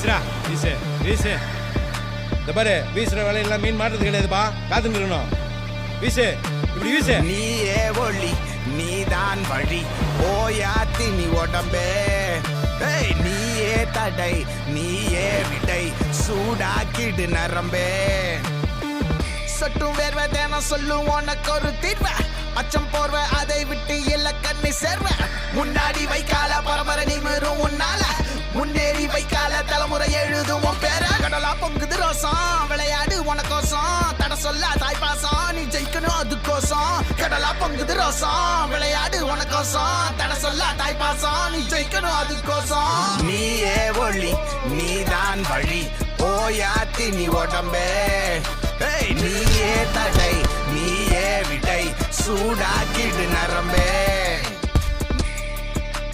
வீசுடா வீசு வீசு. இந்த பாரு வீசுற வேலையெல்லாம் மீன் மாட்டுறது கிடையாதுப்பா, காத்துன்னு இருக்கணும். வீசு, இப்படி வீசு. நீயே ஒளி நீதான் வழி ஓயாத்தி நீ உடம்பே. நீயே தடை நீயே விடை சூடாக்கிடு நரம்பே. சொட்டும் வேர்வை தேனம் சொல்லும் உனக்கு ஒரு தீர்வ. அச்சம் போர்வ அதை விட்டு இல்ல கண்ணி சேர்வ. முன்னாடி வைக்கால பரம்பரை நிமிரும் உன்னால. முன்னேறி வைக்கால தலைமுறை எழுதும் உன் பேர. கடலா பொங்குது ரோசம் விளையாடு உனக்கோசம். தட சொல்ல தாய்ப்பாசம் நீ ஜெயிக்கணும் அதுக்கோசம். கடலா பொங்குது ரோசம் விளையாடு உனக்கோசம். தட சொல்ல தாய்ப்பாசம் நீ ஜெயிக்கணும் அதுக்கோசம். நீயே ஒளி நீதான் வழி ஓயாத்தி நீ உடம்பே. நீயே தடை நீயே விடை சூடாக்கிடு நரம்பே.